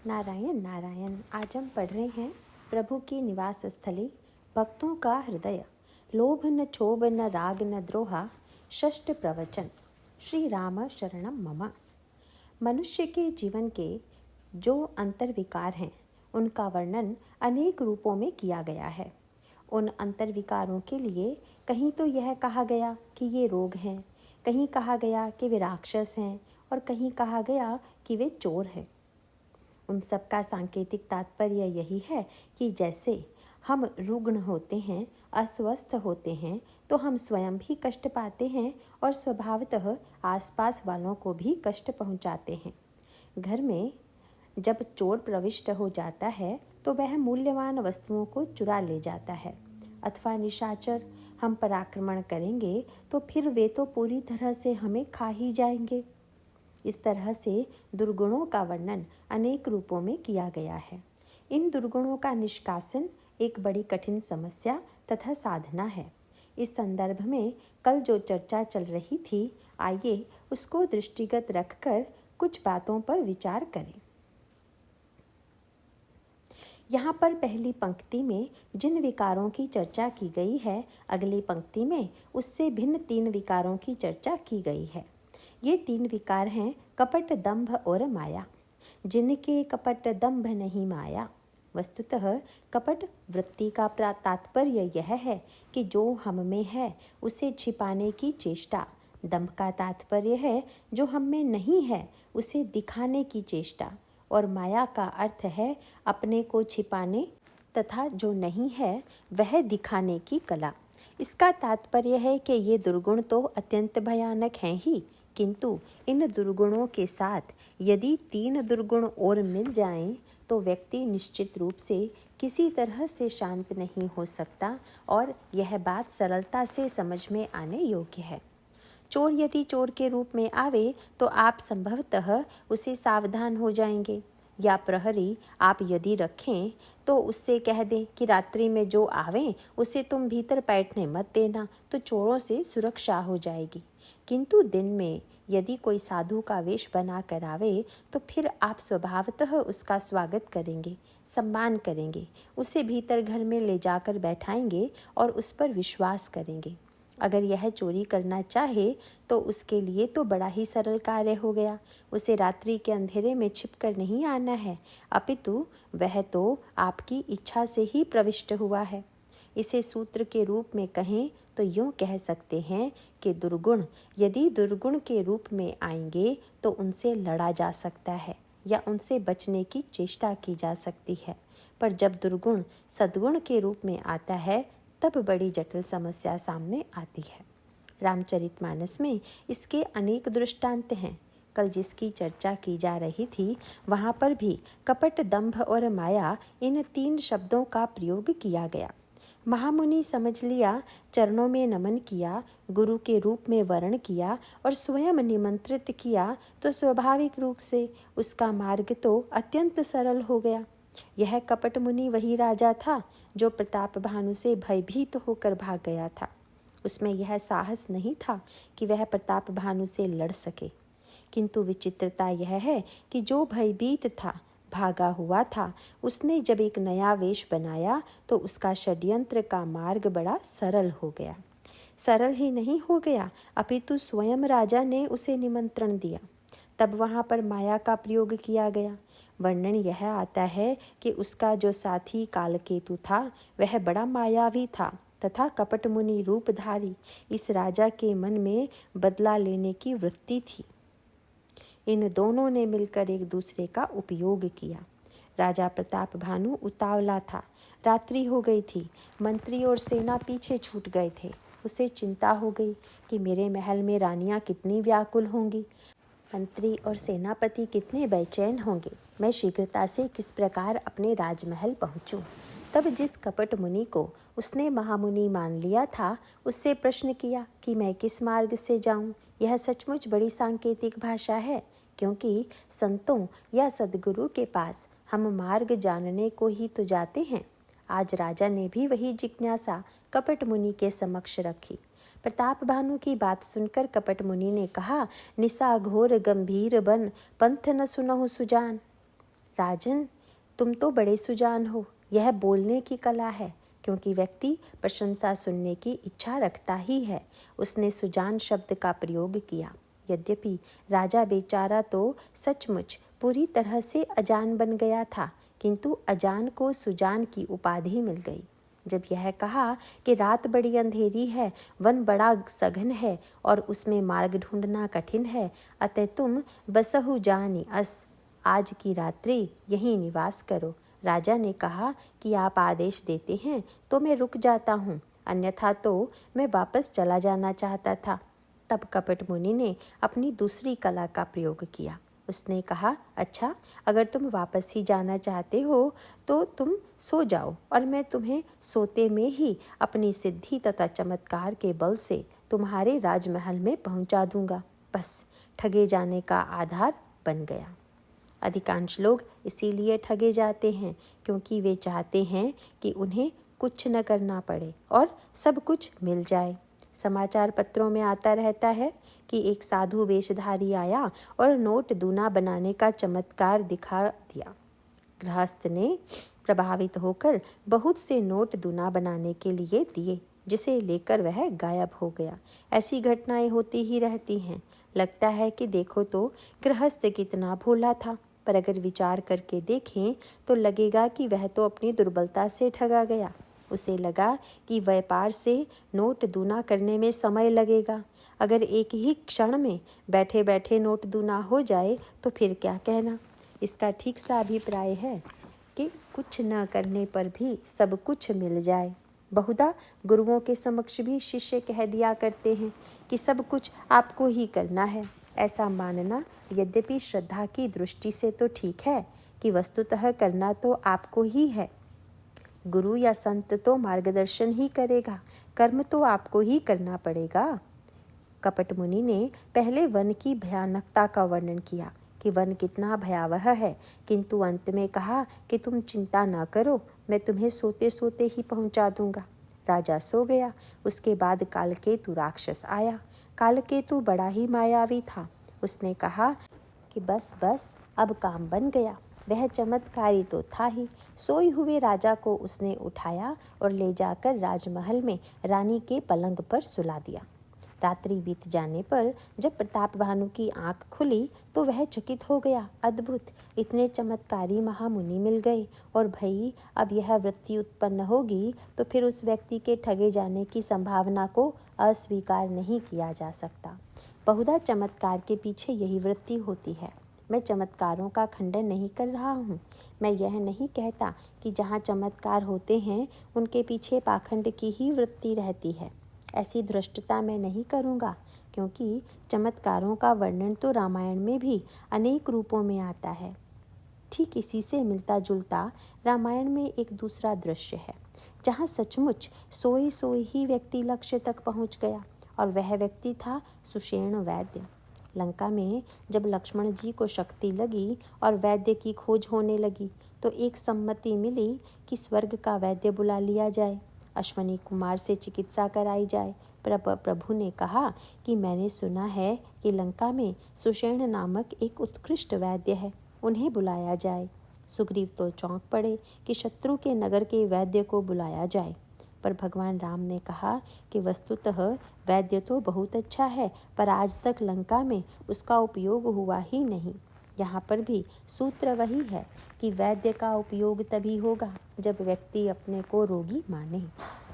नारायण नारायण। आज हम पढ़ रहे हैं प्रभु की निवास स्थली, भक्तों का हृदय, लोभ न क्षोभ न राग न द्रोहा, षष्ठ प्रवचन। श्री राम शरणम मम। मनुष्य के जीवन के जो अंतर्विकार हैं उनका वर्णन अनेक रूपों में किया गया है। उन अंतर्विकारों के लिए कहीं तो यह कहा गया कि ये रोग हैं, कहीं कहा गया कि वे राक्षस हैं और कहीं कहा गया कि वे चोर हैं। उन सब का सांकेतिक तात्पर्य यही है कि जैसे हम रुग्ण होते हैं, अस्वस्थ होते हैं, तो हम स्वयं भी कष्ट पाते हैं और स्वभावतः आसपास वालों को भी कष्ट पहुंचाते हैं। घर में जब चोर प्रविष्ट हो जाता है तो वह मूल्यवान वस्तुओं को चुरा ले जाता है, अथवा निशाचर हम पर आक्रमण करेंगे तो फिर वे तो पूरी तरह से हमें खा ही जाएंगे। इस तरह से दुर्गुणों का वर्णन अनेक रूपों में किया गया है। इन दुर्गुणों का निष्कासन एक बड़ी कठिन समस्या तथा साधना है। इस संदर्भ में कल जो चर्चा चल रही थी, आइए उसको दृष्टिगत रखकर कुछ बातों पर विचार करें। यहाँ पर पहली पंक्ति में जिन विकारों की चर्चा की गई है, अगली पंक्ति में उससे भिन्न 3 विकारों की चर्चा की गई है। ये 3 विकार हैं कपट, दंभ और माया। जिनके कपट, दंभ नहीं माया। वस्तुतः कपट वृत्ति का तात्पर्य यह है कि जो हम में है उसे छिपाने की चेष्टा। दंभ का तात्पर्य है जो हम में नहीं है उसे दिखाने की चेष्टा। और माया का अर्थ है अपने को छिपाने तथा जो नहीं है वह दिखाने की कला। इसका तात्पर्य है कि ये दुर्गुण तो अत्यंत भयानक हैं ही, किंतु इन दुर्गुणों के साथ यदि 3 दुर्गुण और मिल जाएं तो व्यक्ति निश्चित रूप से किसी तरह से शांत नहीं हो सकता, और यह बात सरलता से समझ में आने योग्य है। चोर यदि चोर के रूप में आवे तो आप संभवतः उसे सावधान हो जाएंगे, या प्रहरी आप यदि रखें तो उससे कह दें कि रात्रि में जो आवे उसे तुम भीतर बैठने मत देना, तो चोरों से सुरक्षा हो जाएगी। किंतु दिन में यदि कोई साधु का वेश बना कर आवे तो फिर आप स्वभावतः उसका स्वागत करेंगे, सम्मान करेंगे, उसे भीतर घर में ले जाकर बैठाएंगे और उस पर विश्वास करेंगे। अगर यह चोरी करना चाहे तो उसके लिए तो बड़ा ही सरल कार्य हो गया। उसे रात्रि के अंधेरे में छिपकर नहीं आना है, अपितु वह तो आपकी इच्छा से ही प्रविष्ट हुआ है। इसे सूत्र के रूप में कहें तो यूँ कह सकते हैं कि दुर्गुण यदि दुर्गुण के रूप में आएंगे तो उनसे लड़ा जा सकता है या उनसे बचने की चेष्टा की जा सकती है, पर जब दुर्गुण सद्गुण के रूप में आता है तब बड़ी जटिल समस्या सामने आती है। रामचरितमानस में इसके अनेक दृष्टांत हैं। कल जिसकी चर्चा की जा रही थी वहाँ पर भी कपट, दंभ और माया इन 3 शब्दों का प्रयोग किया गया। महामुनि समझ लिया, चरणों में नमन किया, गुरु के रूप में वर्ण किया और स्वयं निमंत्रित किया तो स्वाभाविक रूप से उसका मार्ग तो अत्यंत सरल हो गया। यह कपट मुनि वही राजा था जो प्रताप भानु से भयभीत होकर भाग गया था। उसमें यह साहस नहीं था कि वह प्रताप भानु से लड़ सके, किंतु विचित्रता यह है कि जो भयभीत था, भागा हुआ था, उसने जब एक नया वेश बनाया तो उसका षड्यंत्र का मार्ग बड़ा सरल हो गया। सरल ही नहीं हो गया, अपितु स्वयं राजा ने उसे निमंत्रण दिया। तब वहाँ पर माया का प्रयोग किया गया। वर्णन यह आता है कि उसका जो साथी कालकेतु था वह बड़ा मायावी था तथा कपट मुनि रूपधारी। इस राजा के मन में बदला लेने की वृत्ति थी। इन दोनों ने मिलकर एक दूसरे का उपयोग किया। राजा प्रताप भानु उतावला था, रात्रि हो गई थी, मंत्री और सेना पीछे छूट गए थे। उसे चिंता हो गई कि मेरे महल में रानियां कितनी व्याकुल होंगी, मंत्री और सेनापति कितने बेचैन होंगे, मैं शीघ्रता से किस प्रकार अपने राजमहल पहुँचूं। तब जिस कपट मुनि को उसने महामुनि मान लिया था उससे प्रश्न किया कि मैं किस मार्ग से जाऊं। यह सचमुच बड़ी सांकेतिक भाषा है, क्योंकि संतों या सद्गुरु के पास हम मार्ग जानने को ही तो जाते हैं। आज राजा ने भी वही जिज्ञासा कपट मुनि के समक्ष रखी। प्रताप भानु की बात सुनकर कपट मुनि ने कहा, निशा घोर गंभीर बन पंथ न सुनहु सुजान। राजन, तुम तो बड़े सुजान हो। यह बोलने की कला है, क्योंकि व्यक्ति प्रशंसा सुनने की इच्छा रखता ही है। उसने सुजान शब्द का प्रयोग किया। यद्यपि राजा बेचारा तो सचमुच पूरी तरह से अजान बन गया था, किंतु अजान को सुजान की उपाधि मिल गई। जब यह कहा कि रात बड़ी अंधेरी है, वन बड़ा सघन है और उसमें मार्ग ढूंढना कठिन है, अतः तुम बसहु जानी अस, आज की रात्रि यहीं निवास करो। राजा ने कहा कि आप आदेश देते हैं तो मैं रुक जाता हूँ, अन्यथा तो मैं वापस चला जाना चाहता था। तब कपट मुनि ने अपनी दूसरी कला का प्रयोग किया। उसने कहा, अच्छा, अगर तुम वापस ही जाना चाहते हो तो तुम सो जाओ और मैं तुम्हें सोते में ही अपनी सिद्धि तथा चमत्कार के बल से तुम्हारे राजमहल में पहुंचा दूंगा। बस ठगे जाने का आधार बन गया। अधिकांश लोग इसीलिए ठगे जाते हैं क्योंकि वे चाहते हैं कि उन्हें कुछ न करना पड़े और सब कुछ मिल जाए। समाचार पत्रों में आता रहता है कि एक साधु वेशधारी आया और नोट दूना बनाने का चमत्कार दिखा दिया। गृहस्थ ने प्रभावित होकर बहुत से नोट दूना बनाने के लिए दिए, जिसे लेकर वह गायब हो गया। ऐसी घटनाएं होती ही रहती हैं। लगता है कि देखो तो गृहस्थ कितना भोला था, पर अगर विचार करके देखें तो लगेगा कि वह तो अपनी दुर्बलता से ठगा गया। उसे लगा कि व्यापार से नोट दूना करने में समय लगेगा। अगर एक ही क्षण में बैठे बैठे नोट दूना हो जाए तो फिर क्या कहना। इसका ठीक सा अभिप्राय है कि कुछ न करने पर भी सब कुछ मिल जाए। बहुधा गुरुओं के समक्ष भी शिष्य कह दिया करते हैं कि सब कुछ आपको ही करना है। ऐसा मानना यद्यपि श्रद्धा की दृष्टि से तो ठीक है कि वस्तुतः करना तो आपको ही है। गुरु या संत तो मार्गदर्शन ही करेगा, कर्म तो आपको ही करना पड़ेगा। कपट मुनि ने पहले वन की भयानकता का वर्णन किया कि वन कितना भयावह है, किंतु अंत में कहा कि तुम चिंता ना करो, मैं तुम्हें सोते सोते ही पहुंचा दूंगा। राजा सो गया। उसके बाद कालकेतु राक्षस आया। कालकेतु बड़ा ही मायावी था। उसने कहा कि बस बस, अब काम बन गया। वह चमत्कारी तो था ही। सोए हुए राजा को उसने उठाया और ले जाकर राजमहल में रानी के पलंग पर सुला दिया। रात्रि बीत जाने पर जब प्रताप भानु की आंख खुली तो वह चकित हो गया। अद्भुत, इतने चमत्कारी महामुनि मिल गए। और भई अब यह वृत्ति उत्पन्न होगी तो फिर उस व्यक्ति के ठगे जाने की संभावना को अस्वीकार नहीं किया जा सकता। बहुधा चमत्कार के पीछे यही वृत्ति होती है। मैं चमत्कारों का खंडन नहीं कर रहा हूँ। मैं यह नहीं कहता कि जहाँ चमत्कार होते हैं उनके पीछे पाखंड की ही वृत्ति रहती है। ऐसी धृष्टता मैं नहीं करूँगा, क्योंकि चमत्कारों का वर्णन तो रामायण में भी अनेक रूपों में आता है। ठीक इसी से मिलता जुलता रामायण में एक दूसरा दृश्य है, जहाँ सचमुच सोई सोई ही व्यक्ति लक्ष्य तक पहुँच गया, और वह व्यक्ति था सुषेण वैद्य। लंका में जब लक्ष्मण जी को शक्ति लगी और वैद्य की खोज होने लगी तो एक सम्मति मिली कि स्वर्ग का वैद्य बुला लिया जाए, अश्वनी कुमार से चिकित्सा कराई जाए। प्रभु ने कहा कि मैंने सुना है कि लंका में सुषेण नामक एक उत्कृष्ट वैद्य है, उन्हें बुलाया जाए। सुग्रीव तो चौंक पड़े कि शत्रु के नगर के वैद्य को बुलाया जाए, पर भगवान राम ने कहा कि वस्तुतः वैद्य तो बहुत अच्छा है, पर आज तक लंका में उसका उपयोग हुआ ही नहीं। यहाँ पर भी सूत्र वही है कि वैद्य का उपयोग तभी होगा जब व्यक्ति अपने को रोगी माने।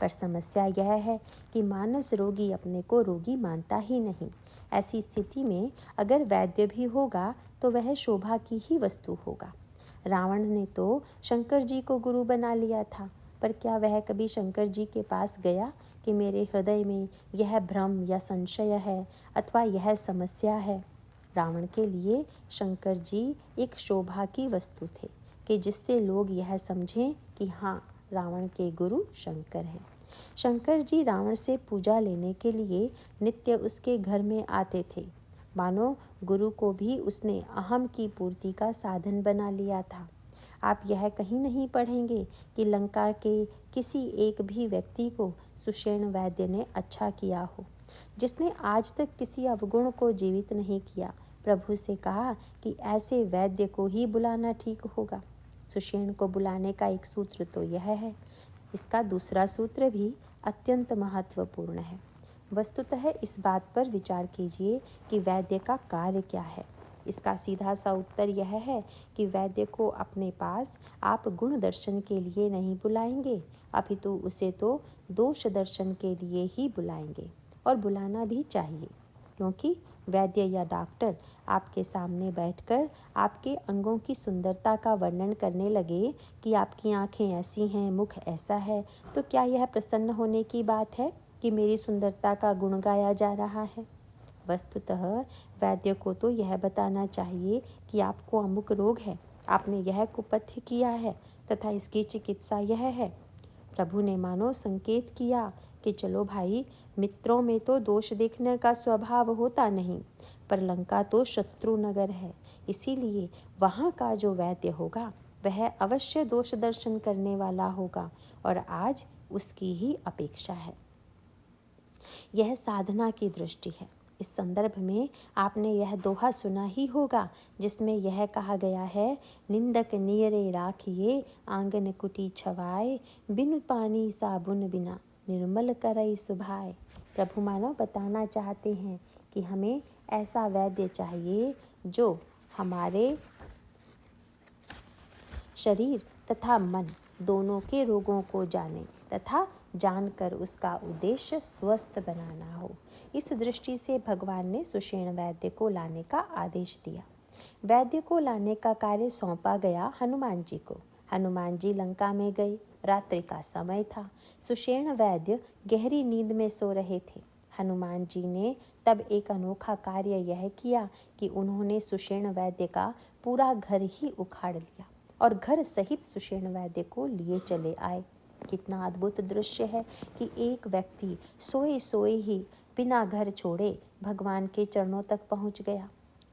पर समस्या यह है कि मानस रोगी अपने को रोगी मानता ही नहीं। ऐसी स्थिति में अगर वैद्य भी होगा तो वह शोभा की ही वस्तु होगा। रावण ने तो शंकर जी को गुरु बना लिया था, पर क्या वह कभी शंकर जी के पास गया कि मेरे हृदय में यह भ्रम या संशय है अथवा यह समस्या है? रावण के लिए शंकर जी एक शोभा की वस्तु थे कि जिससे लोग यह समझें कि हाँ, रावण के गुरु शंकर हैं। शंकर जी रावण से पूजा लेने के लिए नित्य उसके घर में आते थे। मानो गुरु को भी उसने अहम की पूर्ति का साधन बना लिया था। आप यह कहीं नहीं पढ़ेंगे कि लंका के किसी एक भी व्यक्ति को सुषेण वैद्य ने अच्छा किया हो, जिसने आज तक किसी अवगुण को जीवित नहीं किया, प्रभु से कहा कि ऐसे वैद्य को ही बुलाना ठीक होगा। सुषेण को बुलाने का एक सूत्र तो यह है। इसका दूसरा सूत्र भी अत्यंत महत्वपूर्ण है। वस्तुतः इस बात पर विचार कीजिए कि वैद्य का कार्य क्या है। इसका सीधा सा उत्तर यह है कि वैद्य को अपने पास आप गुण दर्शन के लिए नहीं बुलाएंगे, अपितु उसे तो दोष दर्शन के लिए ही बुलाएंगे, और बुलाना भी चाहिए, क्योंकि वैद्य या डॉक्टर आपके सामने बैठकर आपके अंगों की सुंदरता का वर्णन करने लगे कि आपकी आंखें ऐसी हैं, मुख ऐसा है, तो क्या यह प्रसन्न होने की बात है कि मेरी सुंदरता का गुण गाया जा रहा है? वस्तुतः वैद्य को तो यह बताना चाहिए कि आपको अमुक रोग है, आपने यह कुपथ्य किया है तथा इसकी चिकित्सा यह है। प्रभु ने मानो संकेत किया कि चलो भाई, मित्रों में तो दोष देखने का स्वभाव होता नहीं, पर लंका तो शत्रु नगर है, इसीलिए वहाँ का जो वैद्य होगा वह अवश्य दोष दर्शन करने वाला होगा, और आज उसकी ही अपेक्षा है। यह साधना की दृष्टि है। इस संदर्भ में आपने यह दोहा सुना ही होगा, जिसमें यह कहा गया है, निंदक नियरे राखिए, आंगन कुटी छवाए, बिन पानी साबुन बिना निर्मल करई सुभाए। प्रभु मानव बताना चाहते हैं कि हमें ऐसा वैद्य चाहिए जो हमारे शरीर तथा मन दोनों के रोगों को जाने तथा जानकर उसका उद्देश्य स्वस्थ बनाना हो। इस दृष्टि से भगवान ने सुषेण वैद्य को लाने का आदेश दिया। वैद्य को लाने का कार्य सौंपा गया हनुमान जी को। हनुमान जी लंका में गए। रात्रि का समय था। सुषेण वैद्य गहरी नींद में सो रहे थे। हनुमान जी ने तब एक अनोखा कार्य यह किया कि उन्होंने सुषेण वैद्य का पूरा घर ही उखाड़ लिया और घर सहित सुषेण वैद्य को लिए चले आए। कितना अद्भुत दृश्य है कि एक व्यक्ति सोए सोए ही बिना घर छोड़े भगवान के चरणों तक पहुंच गया।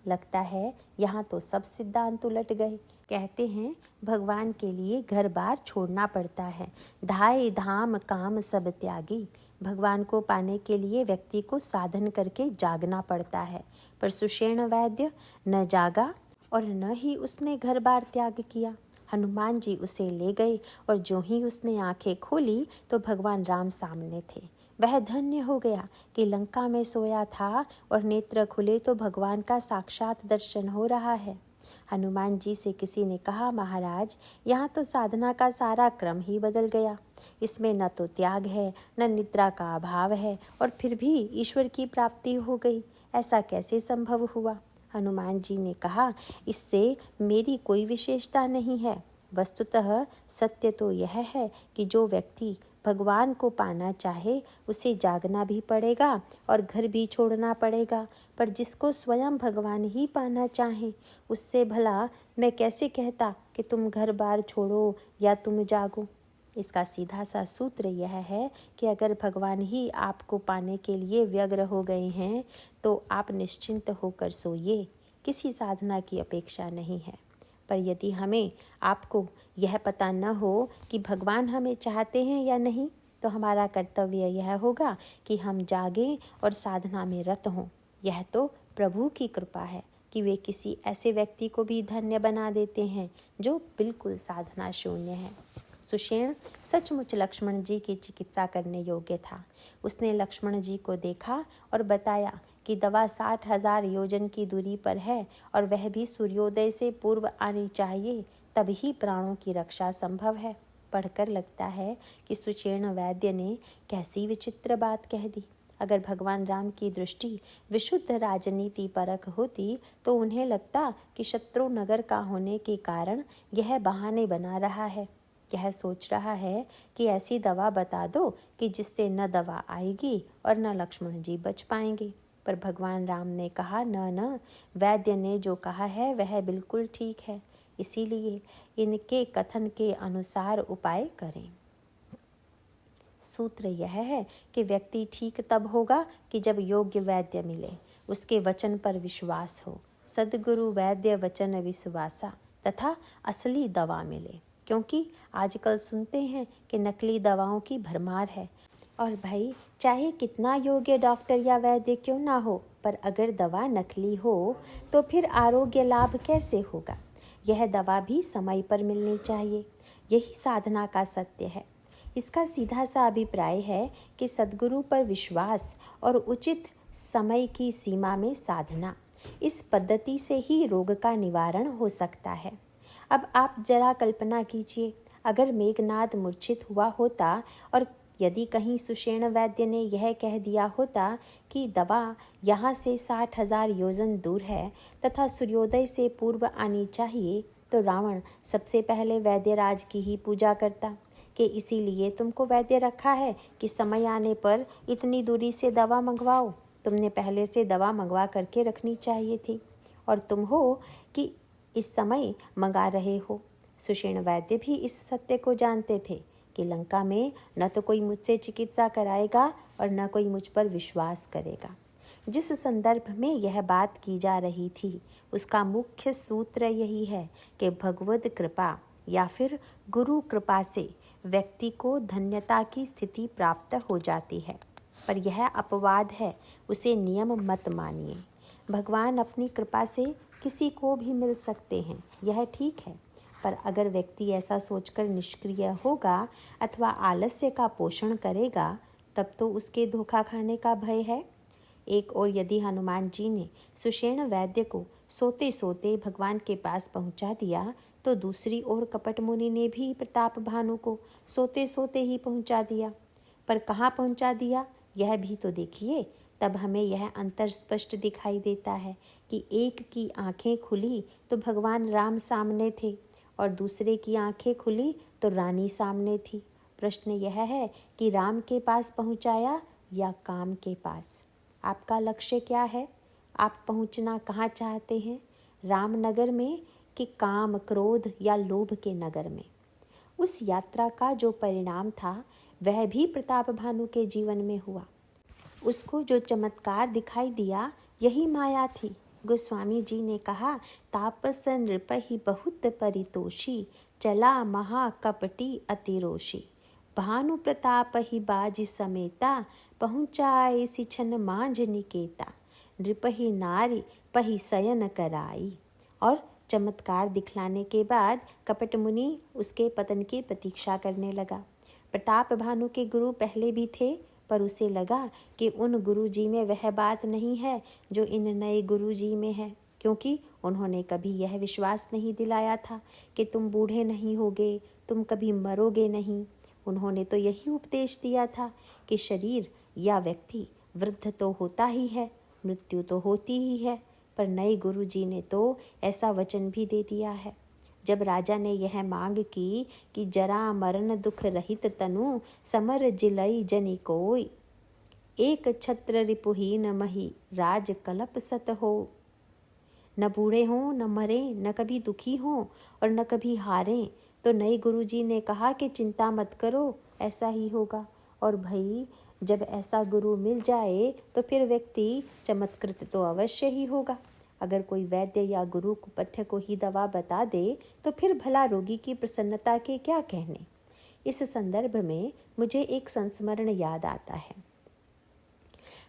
लगता है यहाँ तो सब सिद्धांत उलट गए। कहते हैं भगवान के लिए घर बार छोड़ना पड़ता है। धाय धाम काम सब त्यागी। भगवान को पाने के लिए व्यक्ति को साधन करके जागना पड़ता है, पर सुषेण वैद्य न जागा और न ही उसने घर बार त्याग किया। हनुमान जी उसे ले गए और जो ही उसने आंखें खोली तो भगवान राम सामने थे। वह धन्य हो गया कि लंका में सोया था और नेत्र खुले तो भगवान का साक्षात दर्शन हो रहा है। हनुमान जी से किसी ने कहा, महाराज, यहाँ तो साधना का सारा क्रम ही बदल गया। इसमें न तो त्याग है, न निद्रा का अभाव है, और फिर भी ईश्वर की प्राप्ति हो गई। ऐसा कैसे संभव हुआ? हनुमान जी ने कहा, इससे मेरी कोई विशेषता नहीं है। वस्तुतः सत्य तो यह है कि जो व्यक्ति भगवान को पाना चाहे उसे जागना भी पड़ेगा और घर भी छोड़ना पड़ेगा, पर जिसको स्वयं भगवान ही पाना चाहे उससे भला मैं कैसे कहता कि तुम घर बार छोड़ो या तुम जागो। इसका सीधा सा सूत्र यह है कि अगर भगवान ही आपको पाने के लिए व्यग्र हो गए हैं तो आप निश्चिंत होकर सोइए। किसी साधना की अपेक्षा नहीं है। पर यदि हमें आपको यह पता न हो कि भगवान हमें चाहते हैं या नहीं, तो हमारा कर्तव्य यह होगा कि हम जागें और साधना में रत हों। यह तो प्रभु की कृपा है कि वे किसी ऐसे व्यक्ति को भी धन्य बना देते हैं जो बिल्कुल साधना शून्य है। सुषेण सचमुच लक्ष्मण जी की चिकित्सा करने योग्य था। उसने लक्ष्मण जी को देखा और बताया कि दवा 60,000 योजन की दूरी पर है और वह भी सूर्योदय से पूर्व आनी चाहिए, तभी प्राणों की रक्षा संभव है। पढ़कर लगता है कि सुषेण वैद्य ने कैसी विचित्र बात कह दी। अगर भगवान राम की दृष्टि विशुद्ध राजनीति परक होती तो उन्हें लगता कि शत्रु नगर का होने के कारण यह बहाने बना रहा है। यह सोच रहा है कि ऐसी दवा बता दो कि जिससे न दवा आएगी और न लक्ष्मण जी बच पाएंगे। पर भगवान राम ने कहा, न, वैद्य ने जो कहा है वह बिल्कुल ठीक है, इसीलिए इनके कथन के अनुसार उपाय करें। सूत्र यह है कि व्यक्ति ठीक तब होगा कि जब योग्य वैद्य मिले, उसके वचन पर विश्वास हो, सद्गुरु वैद्य वचन विश्वासा तथा असली दवा मिले। क्योंकि आजकल सुनते हैं कि नकली दवाओं की भरमार है। और भाई, चाहे कितना योग्य डॉक्टर या वैद्य क्यों ना हो, पर अगर दवा नकली हो तो फिर आरोग्य लाभ कैसे होगा? यह दवा भी समय पर मिलनी चाहिए। यही साधना का सत्य है। इसका सीधा सा अभिप्राय है कि सद्गुरु पर विश्वास और उचित समय की सीमा में साधना, इस पद्धति से ही रोग का निवारण हो सकता है। अब आप जरा कल्पना कीजिए, अगर मेघनाद मूर्छित हुआ होता और यदि कहीं सुषेण वैद्य ने यह कह दिया होता कि दवा यहाँ से 60,000 योजन दूर है तथा सूर्योदय से पूर्व आनी चाहिए, तो रावण सबसे पहले वैद्यराज की ही पूजा करता कि इसीलिए तुमको वैद्य रखा है कि समय आने पर इतनी दूरी से दवा मंगवाओ। तुमने पहले से दवा मंगवा करके रखनी चाहिए थी, और तुम हो कि इस समय मंगा रहे हो। सुषेण वैद्य भी इस सत्य को जानते थे कि लंका में न तो कोई मुझसे चिकित्सा कराएगा और न कोई मुझ पर विश्वास करेगा। जिस संदर्भ में यह बात की जा रही थी उसका मुख्य सूत्र यही है कि भगवद कृपा या फिर गुरु कृपा से व्यक्ति को धन्यता की स्थिति प्राप्त हो जाती है। पर यह अपवाद है, उसे नियम मत मानिए। भगवान अपनी कृपा से किसी को भी मिल सकते हैं, यह ठीक है, पर अगर व्यक्ति ऐसा सोचकर निष्क्रिय होगा अथवा आलस्य का पोषण करेगा तब तो उसके धोखा खाने का भय है। एक और यदि हनुमान जी ने सुषेण वैद्य को सोते सोते भगवान के पास पहुंचा दिया तो दूसरी ओर कपट मुनि ने भी प्रताप भानु को सोते सोते ही पहुंचा दिया। पर कहाँ पहुंचा दिया यह भी तो देखिए। तब हमें यह अंतर स्पष्ट दिखाई देता है कि एक की आंखें खुली तो भगवान राम सामने थे और दूसरे की आंखें खुली तो रानी सामने थी। प्रश्न यह है कि राम के पास पहुंचाया या काम के पास? आपका लक्ष्य क्या है? आप पहुंचना कहाँ चाहते हैं? रामनगर में कि काम, क्रोध या लोभ के नगर में? उस यात्रा का जो परिणाम था वह भी प्रताप भानु के जीवन में हुआ। उसको जो चमत्कार दिखाई दिया यही माया थी। गोस्वामी जी ने कहा, तापस नृपहि बहुत परितोषी, चला महा कपटी अतिरोषी। भानु प्रताप ही बाज समेता, पहुँचाए सिछन मांझ निकेता। नृपहि नारी पहि शयन कराई। और चमत्कार दिखलाने के बाद कपट मुनि उसके पतन की प्रतीक्षा करने लगा। प्रताप भानु के गुरु पहले भी थे, पर उसे लगा कि उन गुरुजी में वह बात नहीं है जो इन नए गुरुजी में है, क्योंकि उन्होंने कभी यह विश्वास नहीं दिलाया था कि तुम बूढ़े नहीं होगे, तुम कभी मरोगे नहीं। उन्होंने तो यही उपदेश दिया था कि शरीर या व्यक्ति वृद्ध तो होता ही है, मृत्यु तो होती ही है। पर नए गुरुजी ने तो ऐसा वचन भी दे दिया है। जब राजा ने यह मांग की कि जरा मरण दुख रहित तनु, समर जिलई जनि कोई। एक छत्र रिपुहीन मही, राज कलप सत हो। न बूढ़े हों, न मरे, न कभी दुखी हों और न कभी हारें, तो नए गुरुजी ने कहा कि चिंता मत करो, ऐसा ही होगा। और भाई, जब ऐसा गुरु मिल जाए तो फिर व्यक्ति चमत्कृत तो अवश्य ही होगा। अगर कोई वैद्य या गुरु कुपथ्य को ही दवा बता दे तो फिर भला रोगी की प्रसन्नता के क्या कहने। इस संदर्भ में मुझे एक संस्मरण याद आता है।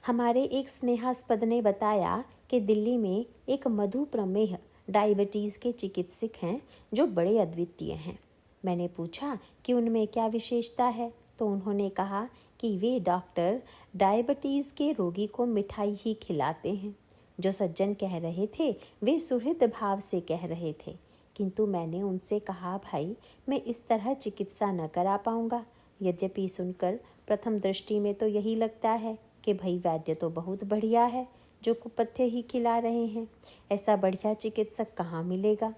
हमारे एक स्नेहास्पद ने बताया कि दिल्ली में एक मधु प्रमेह डायबिटीज़ के चिकित्सक हैं जो बड़े अद्वितीय हैं। मैंने पूछा कि उनमें क्या विशेषता है, तो उन्होंने कहा कि वे डॉक्टर डायबिटीज़ के रोगी को मिठाई ही खिलाते हैं। जो सज्जन कह रहे थे वे सुहृद भाव से कह रहे थे, किंतु मैंने उनसे कहा, भाई मैं इस तरह चिकित्सा न करा पाऊँगा। यद्यपि सुनकर प्रथम दृष्टि में तो यही लगता है कि भाई वैद्य तो बहुत बढ़िया है जो कुपथ्य ही खिला रहे हैं। ऐसा बढ़िया चिकित्सक कहाँ मिलेगा?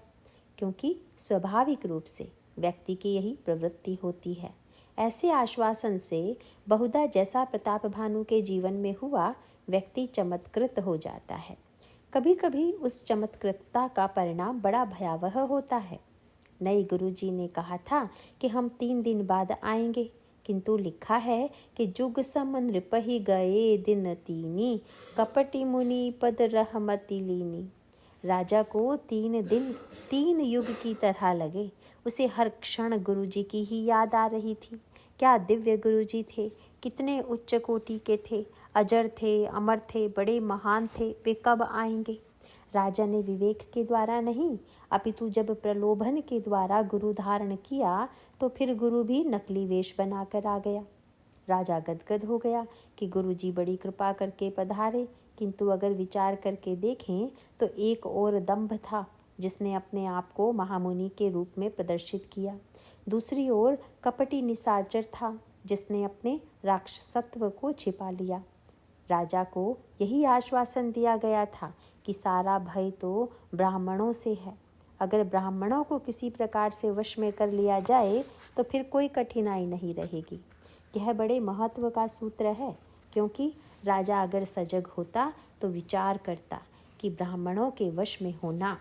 क्योंकि स्वाभाविक रूप से व्यक्ति की यही प्रवृत्ति होती है। ऐसे आश्वासन से बहुधा जैसा प्रताप भानु के जीवन में हुआ, व्यक्ति चमत्कृत हो जाता है। कभी कभी उस चमत्कृतता का परिणाम बड़ा भयावह होता है। नए गुरुजी ने कहा था कि हम 3 दिन बाद आएंगे, किंतु लिखा है कि जुग सम नृपहि गए दिन तीनी, कपटी मुनि पद रहमति लीनी। राजा को 3 दिन 3 युग की तरह लगे। उसे हर क्षण गुरुजी की ही याद आ रही थी। क्या दिव्य गुरुजी थे, कितने उच्च कोटि के थे। अजर थे, अमर थे, बड़े महान थे, वे कब आएंगे? राजा ने विवेक के द्वारा नहीं, अपितु जब प्रलोभन के द्वारा गुरु धारण किया तो फिर गुरु भी नकली वेश बनाकर आ गया। राजा गदगद हो गया कि गुरुजी बड़ी कृपा करके पधारे, किंतु अगर विचार करके देखें तो एक और दंभ था जिसने अपने आप को महामुनि के रूप में प्रदर्शित किया। दूसरी ओर कपटी निशाचर था जिसने अपने राक्षसत्व को छिपा लिया। राजा को यही आश्वासन दिया गया था कि सारा भय तो ब्राह्मणों से है। अगर ब्राह्मणों को किसी प्रकार से वश में कर लिया जाए तो फिर कोई कठिनाई नहीं रहेगी। यह बड़े महत्व का सूत्र है, क्योंकि राजा अगर सजग होता तो विचार करता कि ब्राह्मणों के वश में होना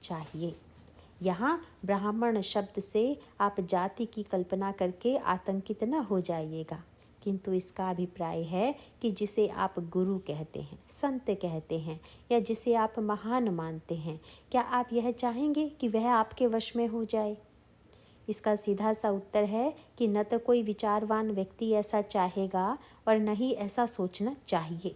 चाहिए। यहाँ ब्राह्मण शब्द से आप जाति की कल्पना करके आतंकित न हो जाइएगा, किंतु इसका अभिप्राय है कि जिसे आप गुरु कहते हैं, संत कहते हैं, या जिसे आप महान मानते हैं, क्या आप यह चाहेंगे कि वह आपके वश में हो जाए? इसका सीधा सा उत्तर है कि न तो कोई विचारवान व्यक्ति ऐसा चाहेगा और न ही ऐसा सोचना चाहिए।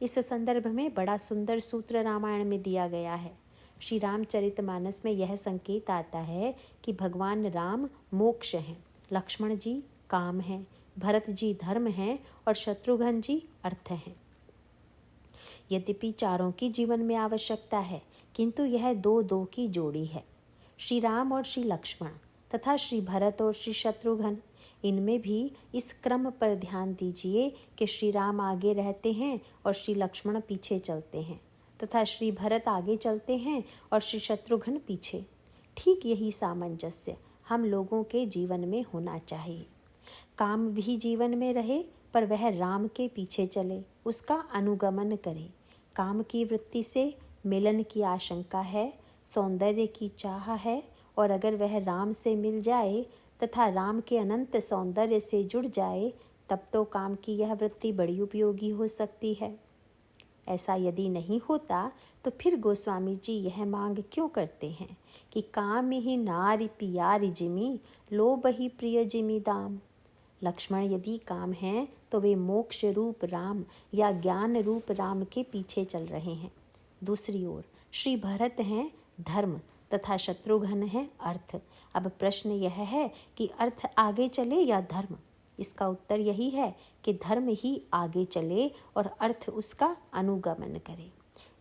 इस संदर्भ में बड़ा सुंदर सूत्र रामायण में दिया गया है। श्री रामचरितमानस में यह संकेत आता है कि भगवान राम मोक्ष हैं, लक्ष्मण जी काम हैं, भरत जी धर्म हैं और शत्रुघ्न जी अर्थ हैं। यद्यपि चारों की जीवन में आवश्यकता है, किंतु यह दो की जोड़ी है। श्री राम और श्री लक्ष्मण तथा श्री भरत और श्री शत्रुघ्न, इनमें भी इस क्रम पर ध्यान दीजिए कि श्री राम आगे रहते हैं और श्री लक्ष्मण पीछे चलते हैं, तथा श्री भरत आगे चलते हैं और श्री शत्रुघ्न पीछे। ठीक यही सामंजस्य हम लोगों के जीवन में होना चाहिए। काम भी जीवन में रहे, पर वह राम के पीछे चले, उसका अनुगमन करे। काम की वृत्ति से मिलन की आशंका है, सौंदर्य की चाह है, और अगर वह राम से मिल जाए तथा राम के अनंत सौंदर्य से जुड़ जाए, तब तो काम की यह वृत्ति बड़ी उपयोगी हो सकती है। ऐसा यदि नहीं होता तो फिर गोस्वामी जी यह मांग क्यों करते हैं कि काम ही नारी पियारी जिमी, लोभ ही प्रिय जिमी दाम। लक्ष्मण यदि काम हैं तो वे मोक्ष रूप राम या ज्ञान रूप राम के पीछे चल रहे हैं। दूसरी ओर श्री भरत हैं धर्म तथा शत्रुघ्न हैं अर्थ। अब प्रश्न यह है कि अर्थ आगे चले या धर्म? इसका उत्तर यही है कि धर्म ही आगे चले और अर्थ उसका अनुगमन करे।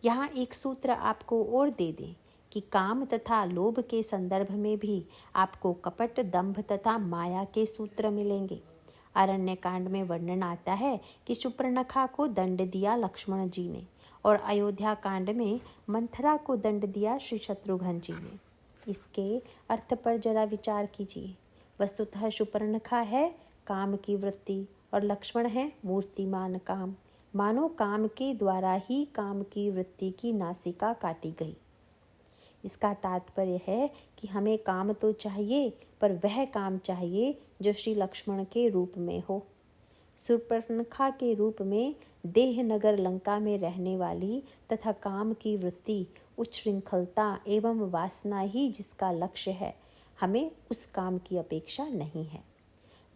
यहाँ एक सूत्र आपको और दे दें कि काम तथा लोभ के संदर्भ में भी आपको कपट, दंभ तथा माया के सूत्र मिलेंगे। अरण्यकांड में वर्णन आता है कि सुपर्णखा को दंड दिया लक्ष्मण जी ने, और अयोध्या कांड में मंथरा को दंड दिया श्री शत्रुघ्न जी ने। इसके अर्थ पर जरा विचार कीजिए। वस्तुतः सुपर्णखा है काम की वृत्ति और लक्ष्मण है मूर्तिमान काम। मानो काम के द्वारा ही काम की वृत्ति की नासिका काटी गई। इसका तात्पर्य है कि हमें काम तो चाहिए, पर वह काम चाहिए जो श्री लक्ष्मण के रूप में हो। सुपर्णखा के रूप में देह नगर लंका में रहने वाली तथा काम की वृत्ति, उच्छृंखलता एवं वासना ही जिसका लक्ष्य है, हमें उस काम की अपेक्षा नहीं है।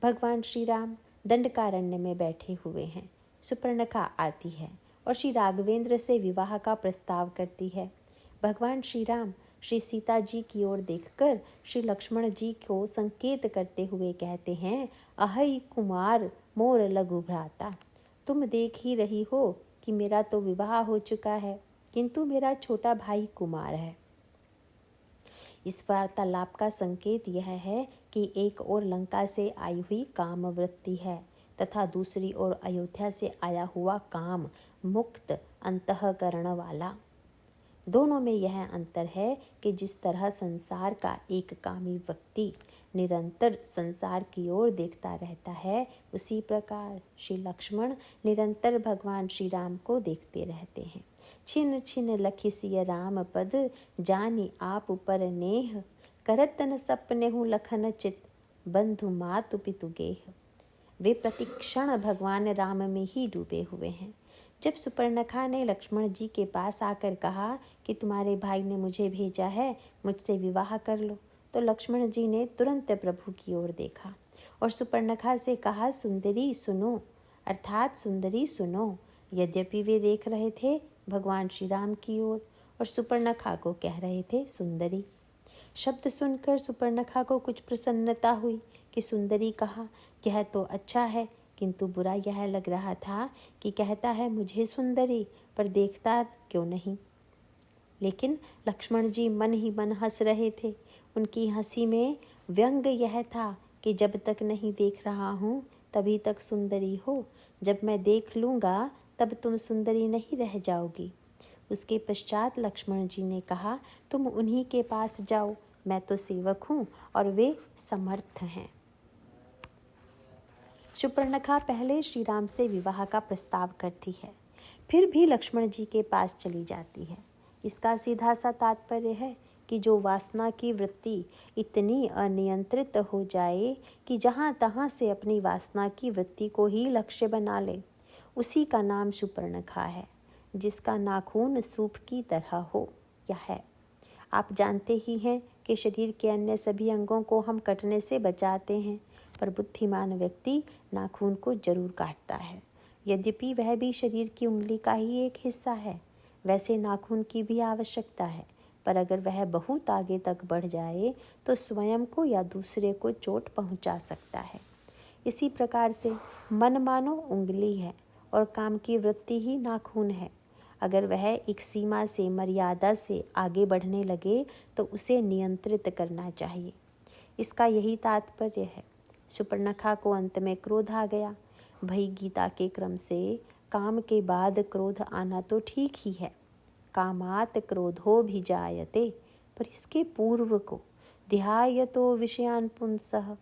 भगवान श्री राम दंडकारण्य में बैठे हुए हैं। सुपर्णखा आती है और श्री राघवेंद्र से विवाह का प्रस्ताव करती है। भगवान श्री राम श्री सीता जी की ओर देखकर श्री लक्ष्मण जी को संकेत करते हुए कहते हैं, अहै कुमार मोर लघु भ्राता। तुम देख ही रही हो कि मेरा तो विवाह हो चुका है, किंतु मेरा छोटा भाई कुमार है। इस वार्तालाप का संकेत यह है कि एक ओर लंका से आई हुई काम वृत्ति है तथा दूसरी ओर अयोध्या से आया हुआ काम मुक्त अंतःकरण वाला। दोनों में यह अंतर है कि जिस तरह संसार का एक कामी व्यक्ति निरंतर संसार की ओर देखता रहता है, उसी प्रकार श्री लक्ष्मण निरंतर भगवान श्री राम को देखते रहते हैं। छिन छिन लखिसिय राम पद, जानी आप पर नेह, करत न सपनेहु लखन चित, बंधु मातु पितु गेह। वे प्रतिक्षण भगवान राम में ही डूबे हुए हैं। जब सुपर्णखा ने लक्ष्मण जी के पास आकर कहा कि तुम्हारे भाई ने मुझे भेजा है, मुझसे विवाह कर लो, तो लक्ष्मण जी ने तुरंत प्रभु की ओर देखा और सुपर्णखा से कहा, सुंदरी सुनो, अर्थात सुंदरी सुनो। यद्यपि वे देख रहे थे भगवान श्री राम की ओर और सुपर्णखा को कह रहे थे सुंदरी। शब्द सुनकर सुपर्णखा को कुछ प्रसन्नता हुई कि सुंदरी कहा, यह तो अच्छा है, किंतु बुरा यह लग रहा था कि कहता है मुझे सुंदरी, पर देखता क्यों नहीं। लेकिन लक्ष्मण जी मन ही मन हंस रहे थे। उनकी हंसी में व्यंग यह था कि जब तक नहीं देख रहा हूँ तभी तक सुंदरी हो, जब मैं देख लूँगा तब तुम सुंदरी नहीं रह जाओगी। उसके पश्चात लक्ष्मण जी ने कहा, तुम उन्हीं के पास जाओ, मैं तो सेवक हूँ और वे समर्थ हैं। सुपर्णखा पहले श्री राम से विवाह का प्रस्ताव करती है, फिर भी लक्ष्मण जी के पास चली जाती है। इसका सीधा सा तात्पर्य है कि जो वासना की वृत्ति इतनी अनियंत्रित हो जाए कि जहाँ तहाँ से अपनी वासना की वृत्ति को ही लक्ष्य बना ले, उसी का नाम सुपर्णखा है। जिसका नाखून सूप की तरह हो या है। आप जानते ही हैं कि शरीर के अन्य सभी अंगों को हम कटने से बचाते हैं, पर बुद्धिमान व्यक्ति नाखून को जरूर काटता है। यद्यपि वह भी शरीर की उंगली का ही एक हिस्सा है, वैसे नाखून की भी आवश्यकता है, पर अगर वह बहुत आगे तक बढ़ जाए तो स्वयं को या दूसरे को चोट पहुंचा सकता है। इसी प्रकार से मन मानो उंगली है और काम की वृत्ति ही नाखून है। अगर वह एक सीमा से, मर्यादा से आगे बढ़ने लगे तो उसे नियंत्रित करना चाहिए। इसका यही तात्पर्य है। सुपर्णखा को अंत में क्रोध आ गया। भई गीता के क्रम से काम के बाद क्रोध आना तो ठीक ही है। कामात क्रोधो भी जायते, पर इसके पूर्व को ध्यायतो विषयान पुंसः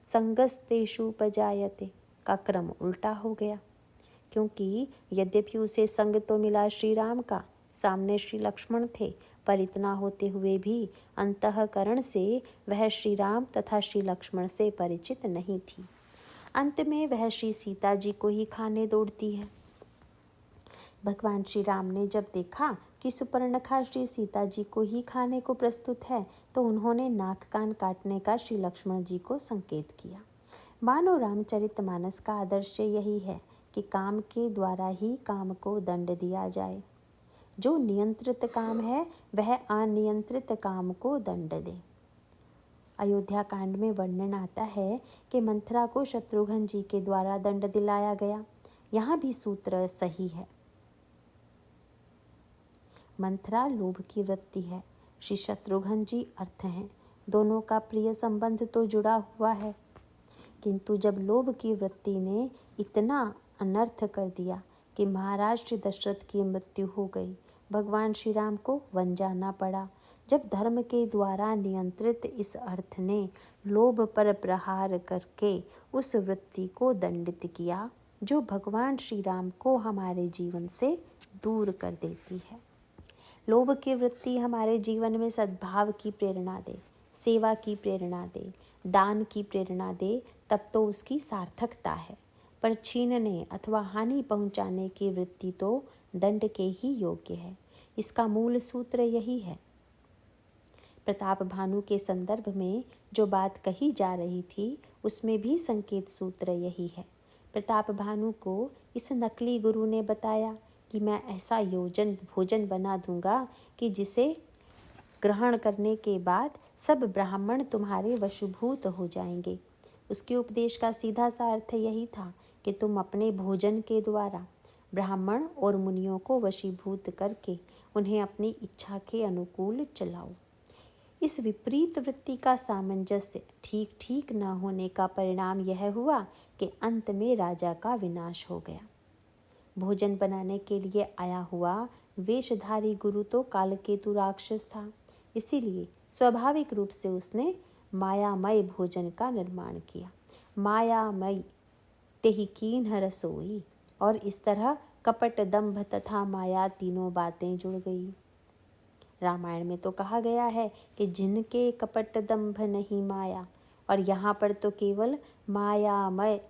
संगस्तेषु पजायते का क्रम उल्टा हो गया। क्योंकि यद्यपि उसे संग तो मिला श्री राम का, सामने श्री लक्ष्मण थे, पर इतना होते हुए भी अंतःकरण से वह श्री राम तथा श्री लक्ष्मण से परिचित नहीं थी। अंत में वह श्री सीता जी को ही खाने दौड़ती है। भगवान श्री राम ने जब देखा कि सुपर्णखा श्री सीता जी को ही खाने को प्रस्तुत है, तो उन्होंने नाक कान काटने का श्री लक्ष्मण जी को संकेत किया। मानो रामचरितमानस का आदर्श यही है कि काम के द्वारा ही काम को दंड दिया जाए। जो नियंत्रित काम है वह अनियंत्रित काम को दंड दे। अयोध्या कांड में वर्णन आता है कि मंथरा को शत्रुघ्न जी के द्वारा दंड दिलाया गया। यहाँ भी सूत्र सही है। मंथरा लोभ की वृत्ति है, श्री शत्रुघ्न जी अर्थ हैं। दोनों का प्रिय संबंध तो जुड़ा हुआ है, किंतु जब लोभ की वृत्ति ने इतना अनर्थ कर दिया कि महाराज श्री दशरथ की मृत्यु हो गई, भगवान श्री राम को वन जाना पड़ा। जब धर्म के द्वारा नियंत्रित इस अर्थ ने लोभ पर प्रहार करके उस वृत्ति को दंडित किया जो भगवान श्री राम को हमारे जीवन से दूर कर देती है। लोभ की वृत्ति हमारे जीवन में सद्भाव की प्रेरणा दे, सेवा की प्रेरणा दे, दान की प्रेरणा दे, तब तो उसकी सार्थकता है। पर छीनने अथवा हानि पहुंचाने की वृत्ति तो दंड के ही योग्य है। इसका मूल सूत्र यही है। प्रताप भानु के संदर्भ में जो बात कही जा रही थी उसमें भी संकेत सूत्र यही है। प्रताप भानु को इस नकली गुरु ने बताया कि मैं ऐसा भोजन बना दूंगा कि जिसे ग्रहण करने के बाद सब ब्राह्मण तुम्हारे वशीभूत हो जाएंगे। उसके उपदेश का सीधा सा अर्थ यही था कि तुम अपने भोजन के द्वारा ब्राह्मण और मुनियों को वशीभूत करके उन्हें अपनी इच्छा के अनुकूल चलाओ। इस विपरीत वृत्ति का सामंजस्य ठीक ठीक न होने का परिणाम यह हुआ कि अंत में राजा का विनाश हो गया। भोजन बनाने के लिए आया हुआ वेशधारी गुरु तो कालकेतु राक्षस था, इसीलिए स्वाभाविक रूप से उसने मायामय भोजन का निर्माण किया। मायामय तेहि कीन्ह रसोई, और इस तरह कपट, दंभ तथा माया तीनों बातें जुड़ गई। रामायण में तो कहा गया है कि जिनके कपट दंभ नहीं माया, और यहाँ पर तो केवल मायामय